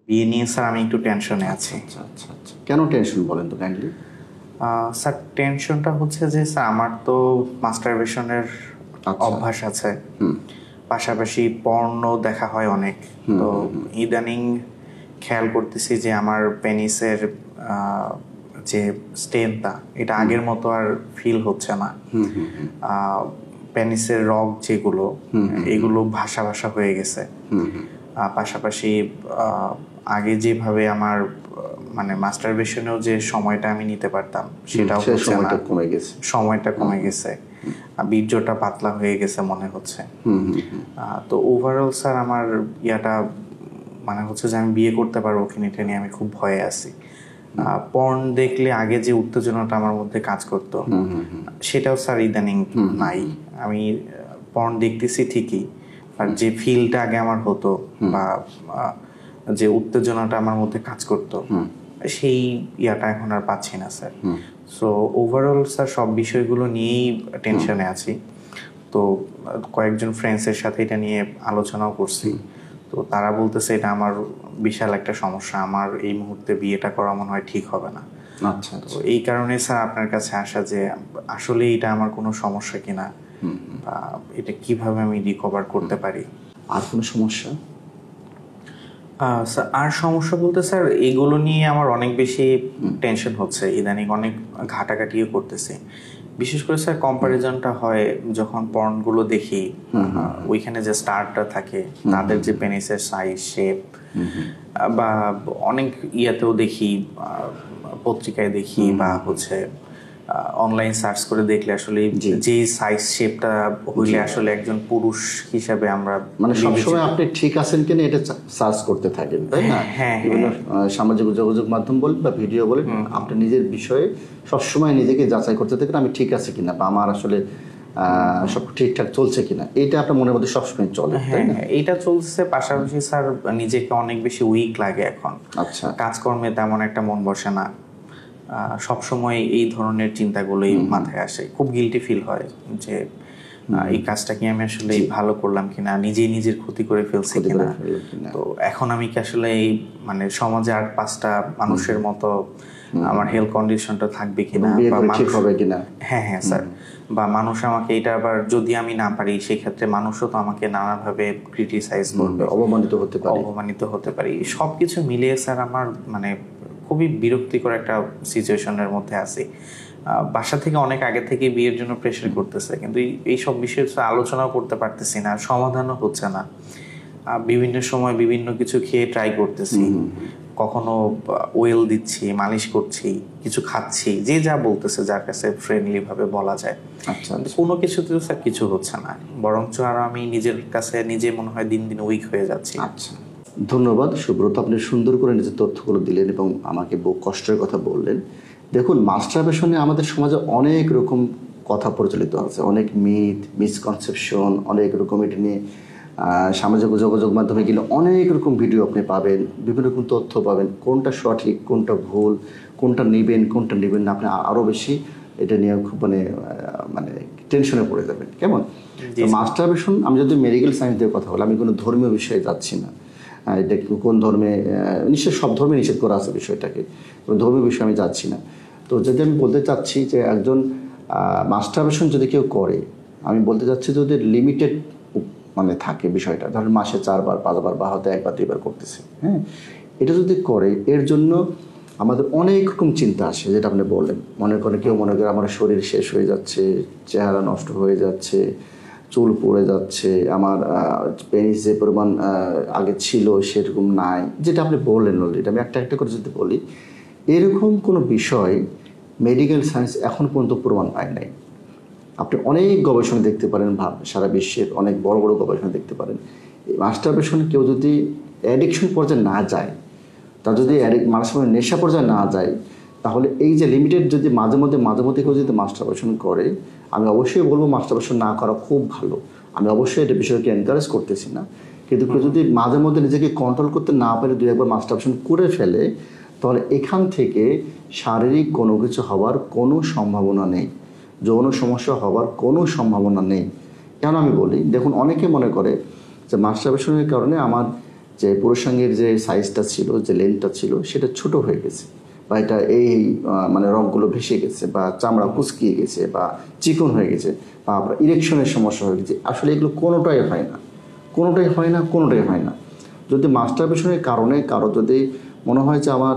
বিয়ে নিয়ে স্যার আমি একটু টেনশনে আছি। আচ্ছা আচ্ছা আচ্ছা, কেন টেনশন বলেন তো কাইন্ডলি। স্যার টেনশনটা হচ্ছে যে স্যার আমার তো মাস্টারবেশনের অভ্যাস আছে, পাশাপাশি পর্ন দেখা হয় অনেক। তো ইদানিং খেয়াল করতেছি যে আমার পেনিসের যে স্ট্রেনটা এটা আগের মতো আর ফিল হচ্ছে না। পেনিসের রগ যেগুলো এগুলো ভাসা ভাসা হয়ে গেছে। পাশাপাশি আগে যেভাবে আমার মানে মাস্টারবেশনেও যে সময়টা আমি নিতে পারতাম সেটাও হচ্ছে না, সময়টা কমে গেছে, বীর্যটা পাতলা হয়ে গেছে মনে হচ্ছে। তো ওভারঅল স্যার আমার ইয়াটা মানে হচ্ছে যে আমি বিয়ে করতে পারবো কিনা এটা নিয়ে আমি খুব ভয়ে আছি। পর্ন দেখলে আগে যে উত্তেজনাটা আমার মধ্যে কাজ করতো সেটাও স্যার ইদানিং নাই। আমি পর্ন দেখতেছি ঠিকই, আর যে ফিলটা আগে আমার হতো বা যে উত্তেজনাটা আমার মধ্যে কাজ করতো সেই ইয়াটা এখন আর পাচ্ছি না স্যার। সো ওভারঅল স্যার সব বিষয়গুলো নিয়েই টেনশনে আছি। তো কয়েকজন ফ্রেন্ডসের সাথে এটা নিয়ে আলোচনাও করছি। তো তারা বলতেছে এটা আমার বিশাল একটা সমস্যা, আমার এই মুহূর্তে বিয়েটা করা মনে হয় ঠিক হবে না। আচ্ছা, তো এই কারণে স্যার আপনার কাছে আসা যে আসলে এটা আমার কোনো সমস্যা কিনা বা এটা কিভাবে আমি রিকভার করতে পারি। আর কোনো সমস্যা? স্যার আর সমস্যা বলতে স্যার এগুলো নিয়ে আমার অনেক বেশি টেনশন হচ্ছে, ইদানিং অনেক ঘাটাঘাটিও করতেছি। বিশেষ করে স্যার কম্প্যারিজনটা হয় যখন পর্নগুলো দেখি, ওইখানে যে স্টারটা থাকে তাদের যে পেনিসের সাইজ শেপ বা অনেক ইয়াতেও দেখি, পত্রিকায় দেখি বা হচ্ছে অনলাইন সার্চ করে দেখলে আসলে যে সাইজ শেপটা হইলে আসলে একজন পুরুষ হিসাবে আমরা মানে সবসময় আপনি ঠিক আছেন কিনা এটা সার্চ করতে থাকেন, তাই না? বিভিন্ন সামাজিক যোগাযোগ মাধ্যম বলেন বা ভিডিও বলেন, আপনি নিজের বিষয়ে সবসময় নিজেকে যাচাই করতে থাকেন আমি ঠিক আছে কিনা বা আমার আসলে সব ঠিকঠাক চলছে কিনা, এটা আপনার মনের মধ্যে সবসময় চলে। হ্যাঁ, এইটা চলছে। পাশাপাশি স্যার নিজেকে অনেক বেশি উইক লাগে এখন। আচ্ছা, কাজকর্মে তেমন একটা মন বসে না, সবসময় এই ধরনের চিন্তাগুলোই মাথায় আসে। খুব গিল্টি ফিল হয় যে এই কাজটা কি আমি আসলে ভালো করলাম কিনা, নিজেই নিজের ক্ষতি করে ফেলছি কিনা। তো এখন আমি কি আসলে এই মানে সমাজে আর 5টা মানুষের মতো আমার হেলথ কন্ডিশনটা থাকবে কিনা বা ঠিক হবে কিনা। হ্যাঁ স্যার, বা মানুষ আমাকে এটা আবার যদি আমি না পারি সেক্ষেত্রে মানুষও তো আমাকে নানাভাবে ক্রিটিসাইজ করবে, অপমানিত হতে পারি। সবকিছু মিলিয়ে স্যার আমার মানে খুবই বিরক্তিকর একটা সিচুয়েশনের মধ্যে আছি। বাসা থেকে অনেক আগে থেকে বিয়ের জন্য প্রেশার করতেছে, কিন্তু এই সব বিষয়ে আলোচনাও করতে পারতেছি না, সমাধানও হচ্ছে না। বিভিন্ন সময় বিভিন্ন কিছু খেয়ে ট্রাই করতেছি, কখনো ওয়েল দিচ্ছি, মালিশ করছি, কিছু খাচ্ছি, যে যা বলতেছে যার কাছে ফ্রেন্ডলি ভাবে বলা যায়। কোনো কিছুতে স্যার কিছু হচ্ছে না, বরঞ্চ আরো আমি নিজের কাছে নিজে মনে হয় দিন দিন উইক হয়ে যাচ্ছি। আচ্ছা, ধন্যবাদ সুব্রত, আপনি সুন্দর করে নিজের তথ্যগুলো দিলেন এবং আমাকে বহু কষ্টের কথা বললেন। দেখুন, মাস্টারবেশনে আমাদের সমাজে অনেক রকম কথা প্রচলিত আছে, অনেক মিথ, মিসকনসেপশন, অনেক রকম এটা নিয়ে সামাজিক যোগাযোগ মাধ্যমে গেলে অনেক রকম ভিডিও আপনি পাবেন, বিভিন্ন রকম তথ্য পাবেন, কোনটা সঠিক কোনটা ভুল, কোনটা নেবেন কোনটা নেবেন না, আপনি আরও বেশি এটা নিয়ে খুব মানে মানে টেনশনে পড়ে যাবেন। কেমন মাস্টারবেশন, আমি যদি মেডিকেল সায়েন্স দিয়ে কথা বলি, আমি কোনো ধর্মীয় বিষয়ে যাচ্ছি না, এটা কোন ধর্মে নিশ্চয় সব ধর্মে নিষেধ করা আছে বিষয়টাকে, কোনো ধর্মীয় বিষয়ে আমি যাচ্ছি না। তো যদি আমি বলতে চাচ্ছি যে একজন মাস্টারবেশন যদি কেউ করে, আমি বলতে চাচ্ছি যদি লিমিটেড মানে থাকে বিষয়টা, ধরেন মাসে 4 বার 5 বার বা হয়তো 1 বার 2 বার করতেছে, হ্যাঁ, এটা যদি করে এর জন্য আমাদের অনেক রকম চিন্তা আসে, যেটা আপনি বললেন। মনে করে কেউ মনে করে আমার শরীর শেষ হয়ে যাচ্ছে, চেহারা নষ্ট হয়ে যাচ্ছে, চুল পড়ে যাচ্ছে, আমার পেনিস যে পরিমাণ আগে ছিল সেরকম নাই, যেটা আপনি বললেন অলরেডি। আমি একটা করে যদি বলি, এরকম কোনো বিষয় মেডিকেল সায়েন্স এখন পর্যন্ত প্রমাণ পায় নাই। আপনি অনেক গবেষণা দেখতে পারেন, সারা বিশ্বের অনেক বড় বড় গবেষণা দেখতে পারেন। মাস্টারবেশন কেউ যদি অ্যাডিকশন পর্যায়ে না যায়, তা যদি মানুষের মধ্যে নেশা পর্যায়ে না যায়, তাহলে এই যে লিমিটেড যদি মাঝে মধ্যে কেউ যদি মাস্টারবেশন করে, আমি অবশ্যই বলবো মাস্টারবেশন না করা খুব ভালো। আমি অবশ্যই এটা বিষয়কে এনকারেজ করতেছি না, কিন্তু কেউ যদি মাঝে মধ্যে নিজেকে কন্ট্রোল করতে না পারে 2-1 বার মাস্টারবেশন করে ফেলে, তাহলে এখান থেকে শারীরিক কোনো কিছু হওয়ার কোনো সম্ভাবনা নেই, যৌন সমস্যা হওয়ার কোনো সম্ভাবনা নেই। কেন আমি বলি, দেখুন, অনেকে মনে করে যে মাস্টারবেশনের কারণে আমার যে পুরুষাঙ্গের যে সাইজটা ছিল, যে লেন্থটা ছিল, সেটা ছোট হয়ে গেছে, বা এটা এই মানে রগগুলো ভেসে গেছে, বা চামড়া কুচকিয়ে গেছে, বা চিকন হয়ে গেছে, বা আপনার ইরেকশনের সমস্যা হয়ে গেছে। আসলে এগুলো কোনোটাই হয় না, কোনোটাই হয় না, কোনোটাই হয় না। যদি মাস্টারবেশনের কারণে কারো যদি মনে হয় যে আমার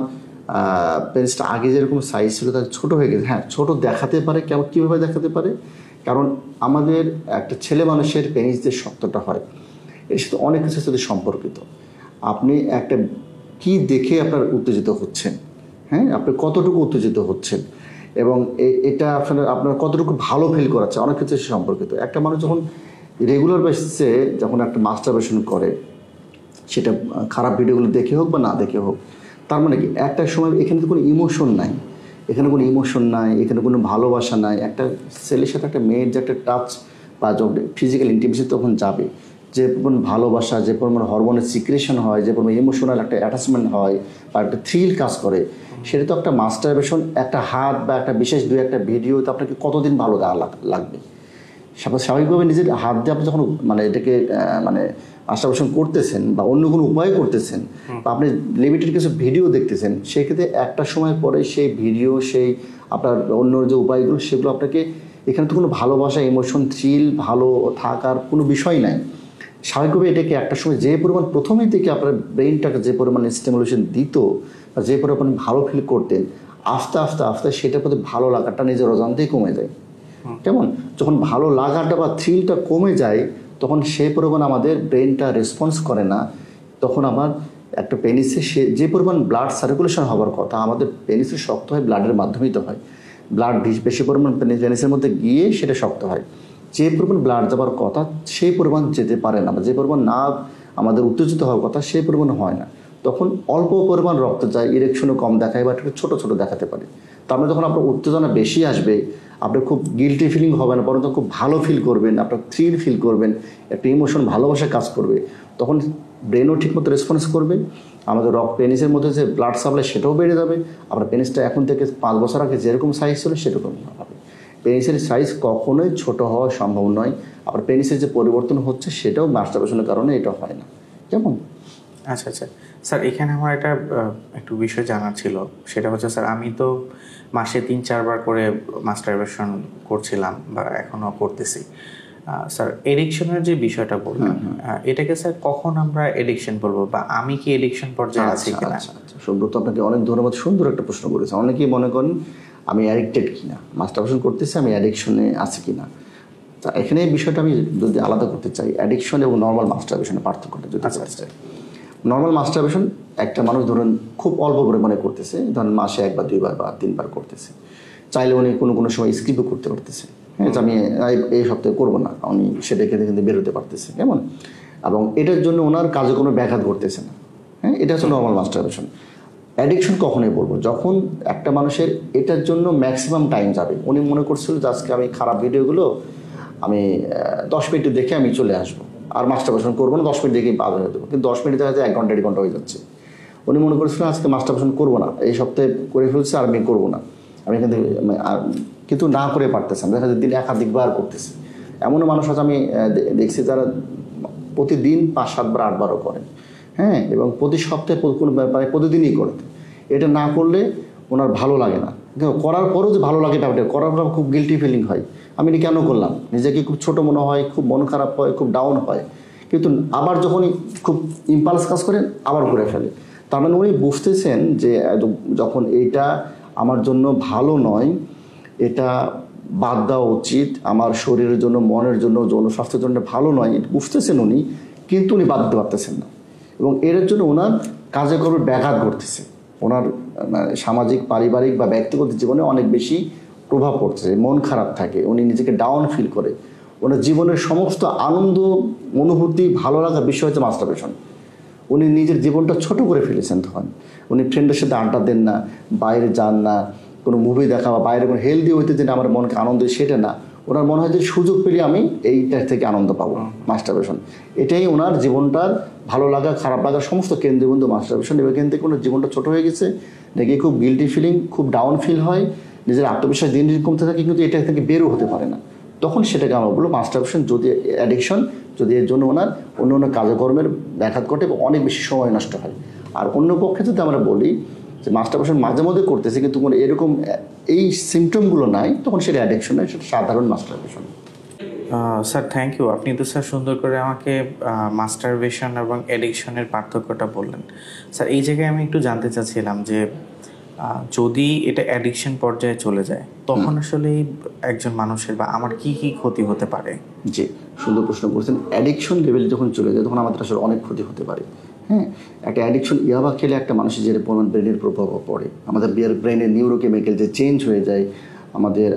পেনিসটা আগে যেরকম সাইজ ছিল তার ছোটো হয়ে গেছে, হ্যাঁ ছোটো দেখাতে পারে। কেমন কীভাবে দেখাতে পারে? কারণ আমাদের একটা ছেলে মানুষের পেনিস যে শক্তটা হয় এর সাথে অনেক কিছুর সাথে সম্পর্কিত। আপনি একটা কি দেখে আপনার উত্তেজিত হচ্ছেন, হ্যাঁ আপনি কতটুকু উত্তেজিত হচ্ছেন, এবং এটা আপনার কতটুকু ভালো ফিল করাচ্ছে, অনেক কিছু সম্পর্কিত। একটা মানুষ যখন রেগুলার বেসিসে যখন একটা মাস্টারবেশন করে, সেটা খারাপ ভিডিওগুলো দেখে হোক বা না দেখে হোক, তার মানে কি একটা সময় এখানে তো কোনো ইমোশন নাই, এখানে কোনো ইমোশন নাই, এখানে কোনো ভালোবাসা নাই। একটা ছেলের সাথে একটা মেয়ের যে একটা টাচ বা যখন ফিজিক্যাল ইন্টিমেসি তখন যাবে, যে পরিমাণ ভালোবাসা, যে পরিমাণ হরমোনের সিক্রেশন হয়, যে পরিমাণ ইমোশনাল একটা অ্যাটাচমেন্ট হয় বা একটা থ্রিল কাজ করে, সেটা তো একটা মাস্টারবেশন, একটা হাত বা একটা বিশেষ দুই একটা ভিডিওতে আপনাকে কতদিন ভালো লাগবে। স্বাভাবিকভাবে নিজের হাত দিয়ে আপনি যখন মানে এটাকে মানে মাস্টারবেশন করতেছেন বা অন্য কোনো উপায় করতেছেন, বা আপনি লিমিটেড কিছু ভিডিও দেখতেছেন, সেক্ষেত্রে একটা সময় পরে সেই ভিডিও, সেই আপনার অন্য যে উপায়গুলো, সেগুলো আপনাকে, এখানে তো কোনো ভালোবাসা, ইমোশন, থ্রিল, ভালো থাকার কোনো বিষয় নাই। স্বাভাবিকভাবে এটাকে একটা সময় যে পরিমাণ প্রথমেই থেকে আপনার ব্রেইনটাকে যে পরিমাণ স্টিমুলেশন দিত বা যে পরিমাণ ভালো ফিল করতেন, আস্তে আস্তে আস্তে সেটার প্রতি ভালো লাগাটা নিজের অজান্তেই কমে যায়। কেমন? যখন ভালো লাগাটা বা থ্রিলটা কমে যায়, তখন সেই পরিমাণ আমাদের ব্রেনটা রেসপন্স করে না। তখন আবার একটা পেনিসে সে যে পরিমাণ ব্লাড সার্কুলেশন হওয়ার কথা, আমাদের পেনিসে শক্ত হয় ব্লাডের মাধ্যমেই তো হয়। ব্লাড বেশি পরিমাণ পেনিসের মধ্যে গিয়ে সেটা শক্ত হয়। যে পরিমাণ ব্লাড যাওয়ার কথা সেই পরিমাণ যেতে পারে না, বা যে পরিমাণ নার্ভ আমাদের উত্তেজিত হওয়ার কথা সেই পরিমাণ হয় না। তখন অল্প পরিমাণ রক্ত যায়, ইরেকশনও কম দেখায়, বা একটু ছোটো ছোটো দেখাতে পারে। তার মানে যখন আপনার উত্তেজনা বেশি আসবে, আপনি খুব গিল্টি ফিলিং হবে না, বরং খুব ভালো ফিল করবেন, আপনার থ্রিল ফিল করবেন, একটা ইমোশন, ভালোবাসা কাজ করবে। তখন ব্রেনও ঠিকমতো রেসপন্স করবে, আমাদের পেনিসের মধ্যে যে ব্লাড সাপ্লাই সেটাও বেড়ে যাবে। আপনার পেনিসটা এখন থেকে 5 বছর আগে যেরকম সাইজ ছিল সেরকমই হবে। পেনিসের সাইজ কখনোই ছোট হওয়া সম্ভব নয়। আপনার পেনিসের যে পরিবর্তন হচ্ছে সেটাও মাস্টারবেশনের কারণে এটা হয় না। কেমন? আচ্ছা আচ্ছা স্যার, এখানে আমার একটা একটু বিষয় জানার ছিল। সেটা হচ্ছে স্যার, আমি তো মাসে 3-4 বার করে মাস্টারবেশন করছিলাম বা এখনও করতেছি। স্যার, এডিকশনের যে বিষয়টা বললেন, এটাকে স্যার কখন আমরা এডিকশন বলবো, বা আমি কি এডিকশন পর্যায়ে আছি কিনা? আচ্ছা, সুব্রত, আপনাকে অনেক ধন্যবাদ, সুন্দর একটা প্রশ্ন করেছেন। অনেকেই মনে করেন আমি অ্যাডিক্টেড কিনা, মাস্টারবেশন করতেছি, আমি অ্যাডিকশনে আছি কিনা। তা এখানে এই বিষয়টা আমি যদি আলাদা করতে চাই, অ্যাডিকশন এবং নর্মাল মাস্টারবেশনের পার্থক্যটা যদি করতে চাই। নর্মাল মাস্টারবেশন একটা মানুষ ধরুন খুব অল্প পরিমাণে করতেছে, ধরুন মাসে 1 বা 2 বার বা 3 বার করতেছে, চাইলে উনি কোনো কোনো সময় স্কিপও করতে পারতেছে। হ্যাঁ, আমি এই সপ্তাহে করবো না, উনি সেটা কিন্তু বেরোতে পারতেছে। কেমন? এবং এটার জন্য ওনার কাজে কোনো ব্যাঘাত ঘটতেছে না। হ্যাঁ, এটা হচ্ছে নর্মাল মাস্টারবেশন। অ্যাডিকশন কখনোই বলবো যখন একটা মানুষের এটার জন্য ম্যাক্সিমাম টাইম যাবে। উনি মনে করছিল যে আজকে আমি খারাপ ভিডিওগুলো আমি 10 মিনিট দেখে আমি চলে আসবো, আর মাস্টারবেশন করবো না, 10 মিনিট দেখেই পার হয়ে দেবো। কিন্তু 10 মিনিট দেখা যায় 1 ঘন্টা 1.5 ঘন্টা হয়ে যাচ্ছে। উনি মনে করেছিলেন আজকে মাস্টারবেশন করবো না, এই সপ্তাহে করে ফেলছে আর আমি করবো না, আমি এখান থেকে কিন্তু না করে পারতেছেন, দেখা যায় দিনে একাধিকবার করতেছে। এমনও মানুষ আছে আমি দেখছি যারা প্রতিদিন 5-7 বার 8 বারও করেন। হ্যাঁ, এবং প্রতি সপ্তাহে কোনো ব্যাপারে প্রতিদিনই করেন। এটা না করলে ওনার ভালো লাগে না, করার পরও যে ভালো লাগে ব্যাপারটা, করার পর খুব গিল্টি ফিলিং হয়, আমি এটা কেন করলাম, নিজেকে খুব ছোট মনে হয়, খুব মন খারাপ হয়, খুব ডাউন হয়। কিন্তু আবার যখনই খুব ইম্পালস কাজ করেন আবার করে ফেলে। তার মানে উনি বুঝতেছেন যে যখন এইটা আমার জন্য ভালো নয়, এটা বাদ দেওয়া উচিত, আমার শরীরের জন্য, মনের জন্য, যৌন স্বাস্থ্যের জন্য ভালো নয়, বুঝতেছেন উনি, কিন্তু উনি বাদ দিতে পারতেছেন না। এবং এর জন্য ওনার কাজে কর্মে ব্যাঘাত ঘটতেছে, ওনার সামাজিক, পারিবারিক বা ব্যক্তিগত জীবনে অনেক বেশি প্রভাব পড়তেছে, মন খারাপ থাকে, উনি নিজেকে ডাউন ফিল করে। ওনার জীবনের সমস্ত আনন্দ, অনুভূতি, ভালো লাগার বিষয় হচ্ছে মাস্টারবেশন। উনি নিজের জীবনটা ছোট করে ফেলেছেন। তখন উনি ফ্রেন্ডের সাথে আড্ডা দেন না, বাইরে যান না, কোনো মুভি দেখা বা বাইরে কোনো হেলদি হইতে যে আমার মনকে আনন্দ, সেটা না। ওনার মনে হয় যে সুযোগ পেলে আমি এইটা থেকে আনন্দ পাবো, মাস্টারবেশন। এটাই ওনার জীবনটার ভালো লাগা, খারাপ লাগা সমস্ত কেন্দ্রবিন্দু মাস্টারবেশন। এবং এখান থেকে ওনার জীবনটা ছোট হয়ে গেছে, নাকি খুব গিল্টি ফিলিং, খুব ডাউন ফিল হয়, নিজের আত্মবিশ্বাস দিন দিন কমতে থাকে, কিন্তু এটা থেকে বেরও হতে পারে না। তখন সেটাকে আমরা বলবো মাস্টারবেশন যদি অ্যাডিকশন যদি এর জন্য ওনার অন্য অন্য কাজকর্মের ব্যাঘাত ঘটে এবং অনেক বেশি সময় নষ্ট হয়। আর অন্য পক্ষে যদি আমরা বলি যে মাস্টারবেশন মাঝে মধ্যে করতেছে কিন্তু কোনো এরকম এই সিমটমগুলো নাই, তখন সেটা অ্যাডিকশন নয়, সেটা সাধারণ মাস্টারবেশন। স্যার থ্যাংক ইউ, আপনি তো স্যার সুন্দর করে আমাকে মাস্টারবেশন এবং অ্যাডিকশনের পার্থক্যটা বললেন। স্যার এই জায়গায় আমি একটু জানতে চাচ্ছিলাম যে যদি এটা অ্যাডিকশন পর্যায়ে চলে যায় তখন আসলে একজন মানুষের বা আমার কি কি ক্ষতি হতে পারে? জি, সুন্দর প্রশ্ন করছেন। অ্যাডিকশন লেভেলে যখন চলে যায় তখন আমাদের আসলে অনেক ক্ষতি হতে পারে। হ্যাঁ, একটা অ্যাডিকশন ইয়াবা খেলে একটা মানুষের যে পরিমাণ ব্রেনের প্রভাব পড়ে, আমাদের ব্রেনের নিউরোকেমিক্যাল যে চেঞ্জ হয়ে যায়, আমাদের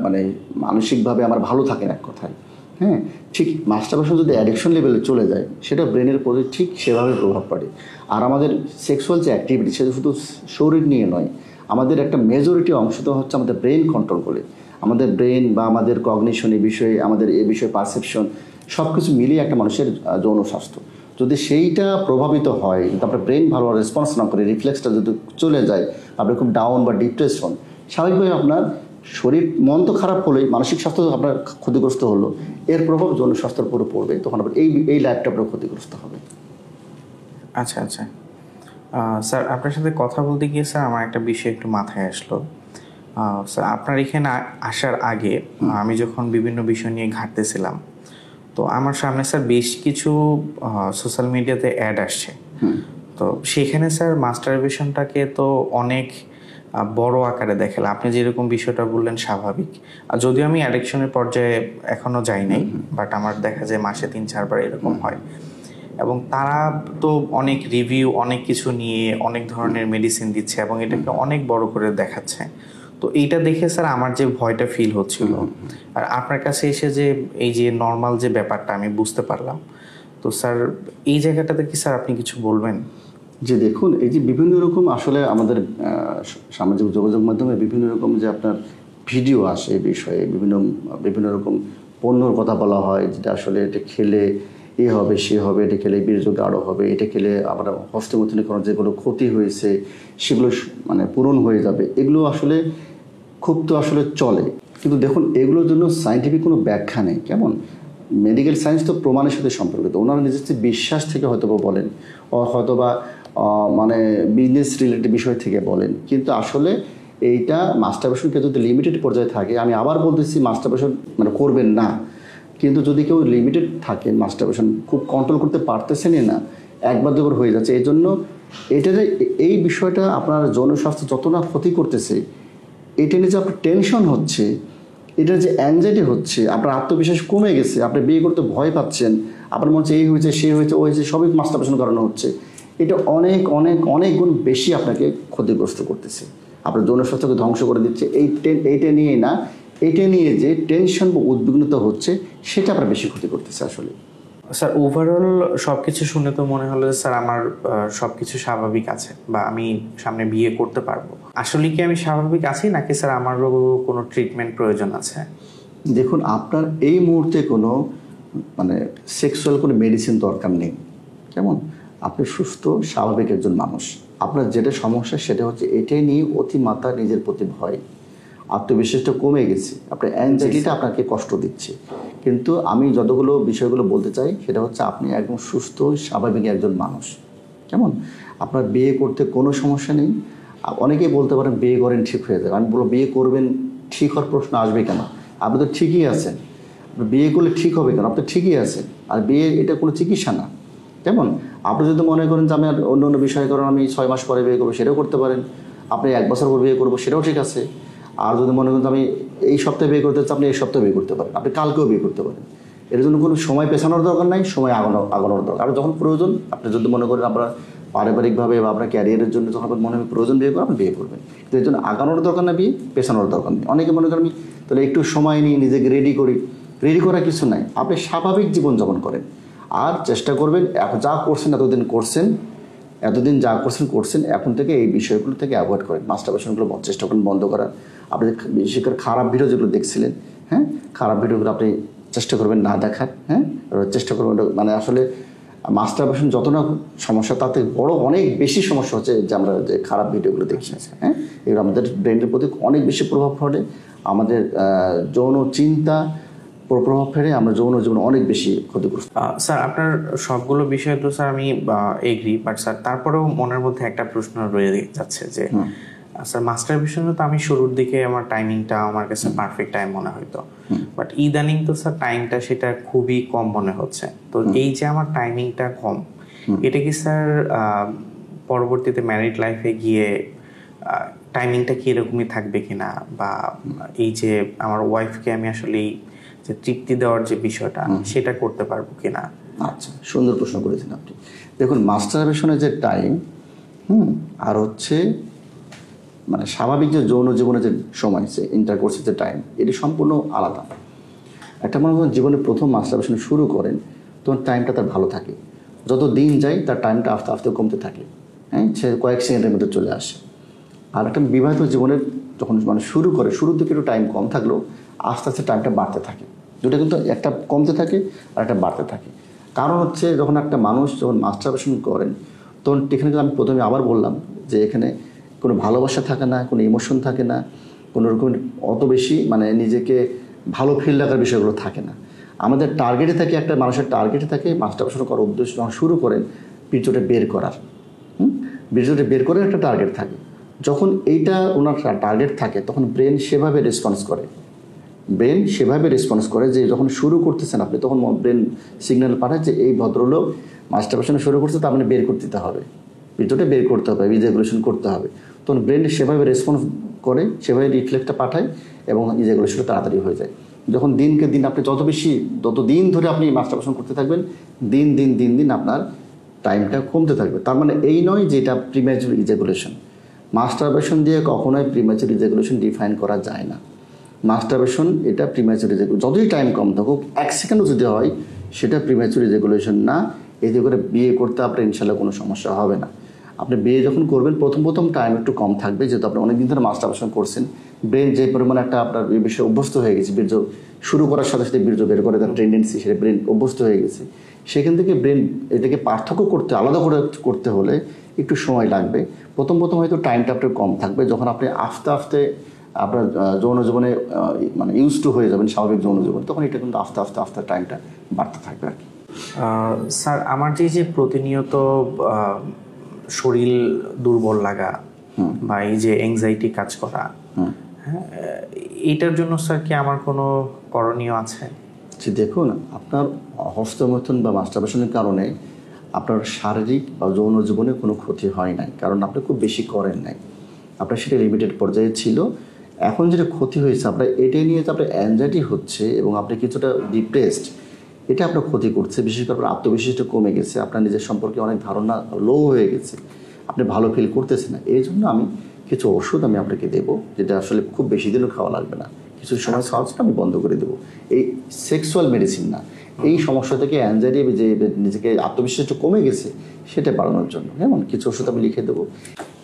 মানে মানসিকভাবে আমরা ভালো থাকেন এক কথায়। হ্যাঁ, ঠিক মাস্টারবেশন যদি অ্যাডিকশন লেভেলে চলে যায় সেটা ব্রেনের প্রতি ঠিক সেভাবে প্রভাব পড়ে। আর আমাদের সেক্সুয়াল যে অ্যাক্টিভিটি সেটা শুধু শরীর নিয়ে নয়, আমাদের একটা মেজরিটি অংশ তো হচ্ছে আমাদের ব্রেন কন্ট্রোল করে। আমাদের ব্রেন বা আমাদের কগনিশন এই বিষয়ে, আমাদের এ বিষয়ে পারসেপশন সব কিছু মিলিয়ে একটা মানুষের যৌন স্বাস্থ্য যদি সেইটা প্রভাবিত হয়, যদি আপনার ব্রেন ভালো রেসপন্স না করে, রিফ্লেক্সটা যদি চলে যায়, আপনি খুব ডাউন বা ডিপ্রেস হন, স্বাভাবিকভাবে আপনার শরীর মন তো খারাপ হলেই মানসিক স্বাস্থ্য আপনার ক্ষতিগ্রস্ত হলো, এর প্রভাব যৌন স্বাস্থ্যের উপরে পড়বে, তখন আপনার এই লাইফটা আপনার ক্ষতিগ্রস্ত হবে। আচ্ছা আচ্ছা স্যার, আপনার সাথে কথা বলতে গিয়ে স্যার আমার একটা বিষয় একটু মাথায় আসলো। স্যার আপনার এখানে আসার আগে আমি যখন বিভিন্ন বিষয় নিয়ে ঘাঁটতেছিলাম, তো আমার সামনে স্যার বেশ কিছু সোশ্যাল মিডিয়াতে অ্যাড আসছে। তো সেখানে স্যার মাস্টারবেশনটাকে তো অনেক বড় আকারে দেখালে, আপনি যেরকম বিষয়টা বললেন স্বাভাবিক। আর যদিও আমি অ্যাডিকশনের পর্যায়ে এখনও যাই নাই, বাট আমার দেখা যায় মাসে 3-4 বার এরকম হয়। এবং তারা তো অনেক রিভিউ, অনেক কিছু নিয়ে অনেক ধরনের মেডিসিন দিচ্ছে এবং এটাকে অনেক বড় করে দেখাচ্ছে। তো এইটা দেখে স্যার আমার যে ভয়টা ফিল হচ্ছিল, আর আপনার কাছে এসে যে এই যে নর্মাল যে ব্যাপারটা আমি বুঝতে পারলাম, তো স্যার এই জায়গাটাতে কি স্যার আপনি কিছু বলবেন? যে দেখুন, এই যে বিভিন্ন রকম আসলে আমাদের সামাজিক যোগাযোগ মাধ্যমে বিভিন্ন রকম যে আপনার ভিডিও আসে এই বিষয়ে, বিভিন্ন রকম পণ্যর কথা বলা হয়, যেটা আসলে এটা খেলে এ হবে সে হবে, এটা খেলে বীর্য গাঢ় হবে, এটা খেলে আমরা হস্তমৈথুনীকরণ যেগুলো ক্ষতি হয়েছে সেগুলো মানে পূরণ হয়ে যাবে, এগুলো আসলে খুব তো আসলে চলে। কিন্তু দেখুন, এগুলোর জন্য সায়েন্টিফিক কোনো ব্যাখ্যা নেই। কেমন মেডিকেল সায়েন্স তো প্রমাণের সাথে সম্পর্কিত, ওনারা নিজের বিশ্বাস থেকে হয়তোবা বলেন, হয়তোবা মানে বিজনেস রিলেটেড বিষয় থেকে বলেন, কিন্তু আসলে এইটা মাস্টারবেশনকে যদি লিমিটেড পর্যায়ে থাকে, আমি আবার বলতেছি মাস্টারবেশন মানে করবেন না, কিন্তু যদি কেউ লিমিটেড থাকেন, মাস্টারবেশন খুব কন্ট্রোল করতে পারতেছেনই না, একবার দুবার হয়ে যাচ্ছে, এই জন্য এই বিষয়টা আপনার যৌন স্বাস্থ্য যত না ক্ষতি করতেছে, এটা নিয়ে যে আপনার টেনশন হচ্ছে, এটার যে অ্যাংজাইটি হচ্ছে, আপনার আত্মবিশ্বাস কমে গেছে, আপনি বিয়ে করতে ভয় পাচ্ছেন, আপনার মনে হচ্ছে এই হয়েছে সে হয়েছে ও হয়েছে, সবই মাস্টারবেশন করানো হচ্ছে, এটা অনেক অনেক অনেক গুণ বেশি আপনাকে ক্ষতিগ্রস্ত করতেছে, আপনার যৌন স্বাস্থ্যকে ধ্বংস করে দিচ্ছে। এইটা নিয়ে না, এটা নিয়ে যে টেনশন বা উদ্বিগ্নতা হচ্ছে সেটা আপনার বেশি ক্ষতি করতেছে আসলে। স্যার ওভারঅল সব কিছু শুনে তো মনে হলো যে স্যার আমার সব কিছু স্বাভাবিক আছে বা আমি সামনে বিয়ে করতে পারবো। আসলে কি আমি স্বাভাবিক আছি নাকি স্যার আমারও কোনো ট্রিটমেন্ট প্রয়োজন আছে? দেখুন, আপনার এই মুহূর্তে কোনো মানে সেক্সুয়াল কোনো মেডিসিন দরকার নেই। কেমন, আপনি সুস্থ স্বাভাবিক একজন মানুষ, আপনার যেটা সমস্যা সেটা হচ্ছে এটাই নিয়ে অতিমাত্রা নিজের প্রতি ভয়, আত্মবিশ্বাসটা কমে গেছে, আপনার অ্যাংজাইটিটা আপনাকে কষ্ট দিচ্ছে। কিন্তু আমি যতগুলো বিষয়গুলো বলতে চাই সেটা হচ্ছে আপনি একদম সুস্থ স্বাভাবিক একজন মানুষ। কেমন, আপনার বিয়ে করতে কোনো সমস্যা নেই। অনেকেই বলতে পারেন বিয়ে করেন ঠিক হয়ে যাবে, আমি বলবো বিয়ে করবেন ঠিক হওয়ার প্রশ্ন আসবে কেন? আপনি তো ঠিকই আছেন, বিয়ে করলে ঠিক হবে কেন? আপনি ঠিকই আছেন, আর বিয়ে এটা কোনো চিকিৎসা না। কেমন, আপনি যদি মনে করেন যে আমি আর অন্য অন্য বিষয় করেন আমি 6 মাস পরে বিয়ে করবো, সেটাও করতে পারেন। আপনি 1 বছর পর বিয়ে করবো, সেটাও ঠিক আছে। আর যদি মনে করেন আমি এই সপ্তাহে বিয়ে করতে চাচ্ছি, আপনি এই সপ্তাহে বিয়ে করতে পারেন, আপনি কালকেও বিয়ে করতে পারেন। এর জন্য কোনো সময় পেছানোর দরকার নাই, সময় আগানোর দরকার। আর যখন প্রয়োজন, আপনি যদি মনে করেন আপনার পারিবারিকভাবে বা আপনার ক্যারিয়ারের জন্য যখন আপনার মনে হয় প্রয়োজন বিয়ে করেন, আপনি বিয়ে করবেন। কিন্তু এর জন্য আগানোর দরকার না, বিয়ে পেছানোর দরকার নেই। অনেকে মনে করেন আমি তাহলে একটু সময় নিই, নিজেকে রেডি করি, রেডি করা কিছু নাই, আপনি স্বাভাবিক জীবনযাপন করেন। আর চেষ্টা করবেন যা করছেন এতদিন যা করছেন এখন থেকে এই বিষয়গুলো থেকে অ্যাভয়েড করেন, মাস্টারবেশনগুলো চেষ্টা করেন বন্ধ করার। আপনি বিশেষ করে খারাপ ভিডিও যেগুলো দেখছিলেন, হ্যাঁ, খারাপ ভিডিওগুলো আপনি চেষ্টা করবেন না দেখার। হ্যাঁ, চেষ্টা করবেন মানে আসলে মাস্টারবেশন যত না সমস্যা, তাতে বড় অনেক বেশি সমস্যা হচ্ছে যে আমরা যে খারাপ ভিডিওগুলো দেখছি। হ্যাঁ, এগুলো আমাদের ব্রেনের প্রতি অনেক বেশি প্রভাব পড়ে, আমাদের যৌন চিন্তা, প্রভাব ফেলে আমরা যৌন জীবন অনেক বেশি ক্ষতিগ্রস্ত। স্যার আপনার সবগুলো বিষয় তো স্যার আমি এগ্রি, বাট স্যার তারপরেও মনের মধ্যে একটা প্রশ্ন রয়ে যাচ্ছে যে স্যার মাস্টারবেশনে তো আমি শুরুর দিকে আমার টাইমিংটা আমার কাছে পারফেক্ট টাইম মনে হইতো, বাট ইদানিং তো স্যার টাইমটা সেটা খুবই কম মনে হচ্ছে। তো এই যে আমার টাইমিংটা কম, এটা কি স্যার পরবর্তীতে ম্যারিড লাইফে গিয়ে টাইমিংটা কি এরকমই থাকবে কিনা, বা এই যে আমার ওয়াইফকে আমি আসলে যে তৃপ্তি দেওয়ার যে বিষয়টা সেটা করতে পারবো কিনা? আচ্ছা, সুন্দর প্রশ্ন করেছেন আপনি। দেখুন, মাস্টারবেশনের যে টাইম আর হচ্ছে মানে স্বাভাবিক যে যৌন জীবনের যে সময়, সে ইন্টারকোর্সের যে টাইম, এটি সম্পূর্ণ আলাদা। একটা মানুষ যখন জীবনে প্রথম মাস্টারবেশন শুরু করেন তখন টাইমটা তার ভালো থাকে, যত দিন যায় তার টাইমটা আস্তে আস্তে কমতে থাকে, হ্যাঁ, সে কয়েক সেকেন্ডের মধ্যে চলে আসে। আর একটা বিবাহিত জীবনের যখন মানে শুরু করে, শুরুর দিকে একটু টাইম কম থাকলেও আস্তে আস্তে টাইমটা বাড়তে থাকে, দুটো কিন্তু একটা কমতে থাকে আর একটা বাড়তে থাকে। কারণ হচ্ছে যখন একটা মানুষ যখন মাস্টারবেশন করেন তখন এখানে আমি প্রথমে আবার বললাম যে এখানে কোনো ভালোবাসা থাকে না, কোনো ইমোশন থাকে না, কোনো রকম অত বেশি মানে নিজেকে ভালো ফিল রাখার বিষয়গুলো থাকে না। আমাদের টার্গেটে থাকে, একটা মানুষের টার্গেটে থাকে মাস্টারবেশন করার উদ্দেশ্য যখন শুরু করেন বীর্যটা বের করার, বীর্যটা বের করার একটা টার্গেট থাকে। যখন এইটা ওনার টার্গেট থাকে তখন ব্রেন সেভাবে রেসপন্স করে, যে যখন শুরু করতেছেন আপনি তখন ব্রেন সিগন্যাল পাঠায় যে এই ভদ্রলোক মাস্টারবেশন শুরু করছে, তার মানে বের করতে দিতে হবে, বীর্যটা বের করতে হবে, ইজাকুলেশন করতে হবে। তখন ব্রেন সেভাবে রেসপন্স করে, সেভাবে রিফ্লেক্সটা পাঠায় এবং ইজাকুলেশনটা তাড়াতাড়ি হয়ে যায়। যখন দিনকে দিন আপনি যত দিন ধরে আপনি মাস্টারবেশন করতে থাকবেন, দিন দিন দিন দিন আপনার টাইমটা কমতে থাকবে। তার মানে এই নয় যে এটা প্রিম্যাচুর ইজাকুলেশন। মাস্টারবেশন দিয়ে কখনোই প্রিম্যাচুর ইজাকুলেশন ডিফাইন করা যায় না। মাস্টারবেশন এটা প্রিম্যাচুর ইজাকুলেশন, যতই টাইম কম থাকুক, 1 সেকেন্ডও যদি হয় সেটা প্রিম্যাচুর ইজাকুলেশন না। এতে করে বিয়ে করতে আপনার ইনশাল্লাহ কোনো সমস্যা হবে না। আপনি বিয়ে যখন করবেন প্রথম টাইম একটু কম থাকবে, যেহেতু আপনি অনেকদিন ধরে মাস্টারবেশন করছেন, ব্রেন যে পরিমাণে একটা আপনার এই বিষয়ে অভ্যস্ত হয়ে গেছে, বীর্য শুরু করার সাথে সাথে বীর্য বের করে তার টেন্ডেন্সি, সেটা ব্রেন অভ্যস্ত হয়ে গেছে। সেখান থেকে ব্রেন এটাকে পার্থক্য করতে, আলাদা করতে হলে একটু সময় লাগবে। প্রথম হয়তো টাইমটা আপনার কম থাকবে। যখন আপনি আস্তে আস্তে আপনার যৌন জীবনে মানে ইউজ টু হয়ে যাবেন, স্বাভাবিক যৌন জীবন, তখন এটা কিন্তু আস্তে আস্তে টাইমটা বাড়তে থাকবে আর কি। স্যার আমার যে প্রতিনিয়ত শরীর দুর্বল লাগা বা এই যে অ্যাংজাইটি কাজ করা, হ্যাঁ, এইটার জন্য স্যার কি আমার কোনো করণীয় আছে? যে দেখুন, আপনার হস্তমৈথুন বা মাস্টারবেশনের কারণে আপনার শারীরিক বা যৌন জীবনে কোনো ক্ষতি হয় নাই, কারণ আপনি খুব বেশি করেন নাই, আপনার সেটা লিমিটেড পর্যায়ে ছিল। এখন যেটা ক্ষতি হয়েছে আপনার এটাই নিয়ে যে আপনার অ্যাংজাইটি হচ্ছে এবং আপনি কিছুটা ডিপ্রেসড, এটা আপনার ক্ষতি করছে। বিশেষ করে আপনার আত্মবিশ্বাসটা কমে গেছে, আপনার নিজের সম্পর্কে অনেক ধারণা লো হয়ে গেছে, আপনি ভালো ফিল করতেছেন না। এই জন্য আমি কিছু ওষুধ আমি আপনাকে দেবো, যেটা আসলে খুব বেশি দিনও খাওয়া লাগবে না, কিছু সময় খাওয়াটা আমি বন্ধ করে দেবো। এই সেক্সুয়াল মেডিসিন না, এই সমস্যা থেকে অ্যাংজাইটি যে নিজেকে আত্মবিশ্বাসটা কমে গেছে সেটা বাড়ানোর জন্য যেমন কিছু ওষুধ আমি লিখে দেবো।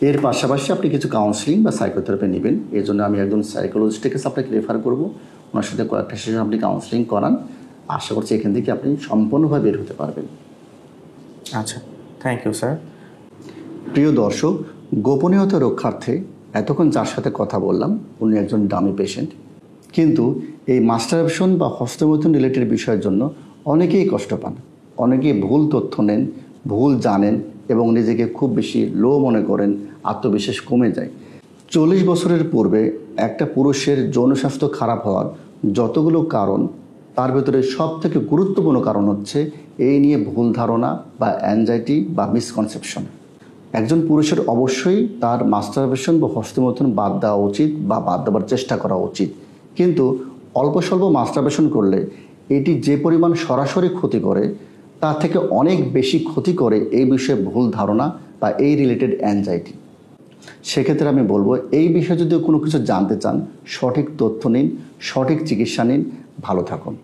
এর পাশাপাশি আপনি কিছু কাউন্সিলিং বা সাইকোথেরাপি নেবেন। এই জন্য আমি একজন সাইকোলজিস্টের কাছে আপনাকে রেফার করবো, ওনার সাথে কয়েকটা সেশন আপনি কাউন্সিলিং করান। আশা করছি এখান থেকে আপনি সম্পূর্ণভাবে বের হতে পারবেন। আচ্ছা, থ্যাংক ইউ স্যার। প্রিয় দর্শক, গোপনীয়তা রক্ষার্থে এতক্ষণ যার সাথে কথা বললাম উনি একজন ডামি পেশেন্ট, কিন্তু এই মাস্টারবেশন বা হস্তমৈথুন রিলেটেড বিষয়ের জন্য অনেকেই কষ্ট পান, অনেকেই ভুল তথ্য নেন, ভুল জানেন এবং নিজেকে খুব বেশি লো মনে করেন, আত্মবিশ্বাস কমে যায়। 40 বছরের পূর্বে একটা পুরুষের যৌন স্বাস্থ্য খারাপ হওয়ার যতগুলো কারণ, তার ভেতরে সবথেকে গুরুত্বপূর্ণ কারণ হচ্ছে এই নিয়ে ভুল ধারণা বা অ্যাংজাইটি বা মিসকনসেপশন। একজন পুরুষের অবশ্যই তার মাস্টারবেশন বা হস্তমৈথুন বাদ দেওয়া উচিত বা বাদ দেওয়ার চেষ্টা করা উচিত, কিন্তু অল্প স্বল্প মাস্টারবেশন করলে এটি যে পরিমাণ সরাসরি ক্ষতি করে তার থেকে অনেক বেশি ক্ষতি করে এই বিষয়ে ভুল ধারণা বা এই রিলেটেড অ্যাংজাইটি। সেক্ষেত্রে আমি বলবো এই বিষয়ে যদি কোনো কিছু জানতে চান সঠিক তথ্য নিন, সঠিক চিকিৎসা নিন, ভালো থাকুন।